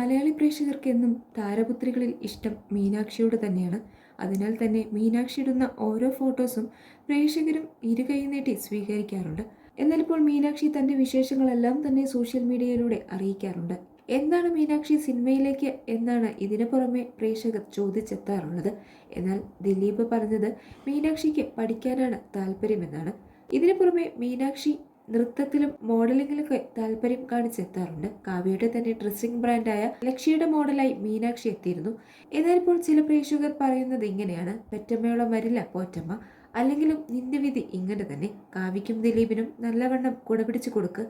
മലയാളി പ്രേക്ഷകർക്ക് എന്നും താരപുത്രികളിൽ ഇഷ്ടം മീനാക്ഷിയോട് തന്നെയാണ്. അതിനാൽ തന്നെ മീനാക്ഷി ഇടുന്ന ഓരോ ഫോട്ടോസും പ്രേക്ഷകരും ഇരുകൈ നീട്ടി സ്വീകരിക്കാറുണ്ട്. എന്നാൽ ഇപ്പോൾ മീനാക്ഷി തന്റെ വിശേഷങ്ങളെല്ലാം തന്നെ സോഷ്യൽ മീഡിയയിലൂടെ അറിയിക്കാറുണ്ട്. എന്താണ് മീനാക്ഷി സിനിമയിലേക്ക് എന്നാണ് ഇതിനു പുറമെ പ്രേക്ഷകർ ചോദിച്ചെത്താറുള്ളത്. എന്നാൽ ദിലീപ് പറഞ്ഞത് മീനാക്ഷിക്ക് പഠിക്കാനാണ് താല്പര്യമെന്നാണ്. ഇതിനു പുറമെ മീനാക്ഷി നൃത്തത്തിലും മോഡലിംഗിലൊക്കെ താല്പര്യം കാണിച്ചെത്താറുണ്ട്. കാവ്യയുടെ തന്നെ ഡ്രസ്സിംഗ് ബ്രാൻഡായ ലക്ഷ്യയുടെ മോഡലായി മീനാക്ഷി എത്തിയിരുന്നു. എന്നാൽ ഇപ്പോൾ ചില പ്രേക്ഷകർ പറയുന്നത് ഇങ്ങനെയാണ്: പെറ്റമ്മയോളം വരില്ല പോറ്റമ്മ, അല്ലെങ്കിലും നിന്റെ വിധി ഇങ്ങനെ തന്നെ. കാവ്യയ്ക്കും ദിലീപിനും നല്ലവണ്ണം കുടപിടിച്ചു കൊടുക്ക്.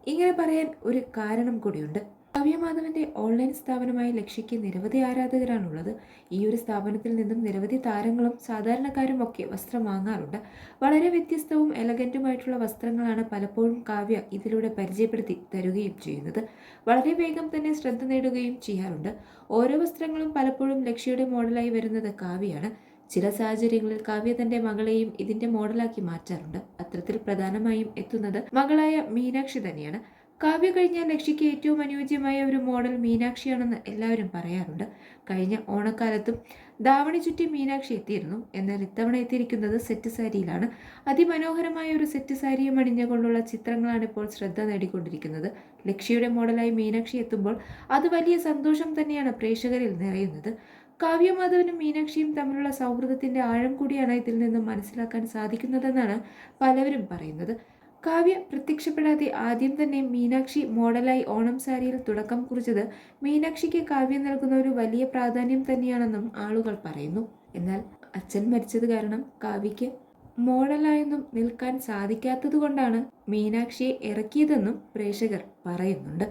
ഇങ്ങനെ പറയാൻ ഒരു കാരണം കൂടിയുണ്ട്. കാവ്യമാധവന്റെ ഓൺലൈൻ സ്ഥാപനമായ ലക്ഷ്യയ്ക്ക് നിരവധി ആരാധകരാണുള്ളത്. ഈ ഒരു സ്ഥാപനത്തിൽ നിന്നും നിരവധി താരങ്ങളും സാധാരണക്കാരും ഒക്കെ വസ്ത്രം വാങ്ങാറുണ്ട്. വളരെ വ്യത്യസ്തവും എലഗന്റുമായിട്ടുള്ള വസ്ത്രങ്ങളാണ് പലപ്പോഴും കാവ്യ ഇതിലൂടെ പരിചയപ്പെടുത്തി തരുകയും ചെയ്യുന്നത്. വളരെ വേഗം തന്നെ ശ്രദ്ധ നേടുകയും ചെയ്യാറുണ്ട്. ഓരോ വസ്ത്രങ്ങളും പലപ്പോഴും ലക്ഷ്യയുടെ മോഡലായി വരുന്നത് കാവ്യയാണ്. ചില സാഹചര്യങ്ങളിൽ കാവ്യ തന്റെ മകളെയും ഇതിന്റെ മോഡലാക്കി മാറ്റാറുണ്ട്. അത്തരത്തിൽ പ്രധാനമായും എത്തുന്നത് മകളായ മീനാക്ഷി തന്നെയാണ്. കാവ്യ കഴിഞ്ഞാൽ ലക്ഷ്യയ്ക്ക് ഏറ്റവും അനുയോജ്യമായ ഒരു മോഡൽ മീനാക്ഷിയാണെന്ന് എല്ലാവരും പറയാറുണ്ട്. കഴിഞ്ഞ ഓണക്കാലത്തും ധാവണി ചുറ്റി മീനാക്ഷി എത്തിയിരുന്നു. എന്നാൽ ഇത്തവണ എത്തിയിരിക്കുന്നത് സെറ്റ് സാരിയിലാണ്. അതിമനോഹരമായ ഒരു സെറ്റ് സാരിയും അണിഞ്ഞുകൊണ്ടുള്ള ചിത്രങ്ങളാണ് ഇപ്പോൾ ശ്രദ്ധ നേടിക്കൊണ്ടിരിക്കുന്നത്. ലക്ഷ്യയുടെ മോഡലായി മീനാക്ഷി എത്തുമ്പോൾ അത് വലിയ സന്തോഷം തന്നെയാണ് പ്രേക്ഷകരിൽ നിറയുന്നത്. കാവ്യമാധവനും മീനാക്ഷിയും തമ്മിലുള്ള സൗഹൃദത്തിന്റെ ആഴം കൂടിയാണ് ഇതിൽ നിന്നും മനസ്സിലാക്കാൻ സാധിക്കുന്നതെന്നാണ് പലവരും പറയുന്നത്. കാവ്യ പ്രത്യക്ഷപ്പെടാതെ ആദ്യം തന്നെ മീനാക്ഷി മോഡലായി ഓണം സാരിയിൽ തുടക്കം കുറിച്ചത് മീനാക്ഷിക്ക് കാവ്യ നൽകുന്ന ഒരു വലിയ പ്രാധാന്യം തന്നെയാണെന്നും ആളുകൾ പറയുന്നു. എന്നാൽ അച്ഛൻ മരിച്ചത് കാരണം കാവ്യയ്ക്ക് മോഡലായൊന്നും നിൽക്കാൻ സാധിക്കാത്തതുകൊണ്ടാണ് മീനാക്ഷിയെ ഇറക്കിയതെന്നും പ്രേക്ഷകർ പറയുന്നുണ്ട്.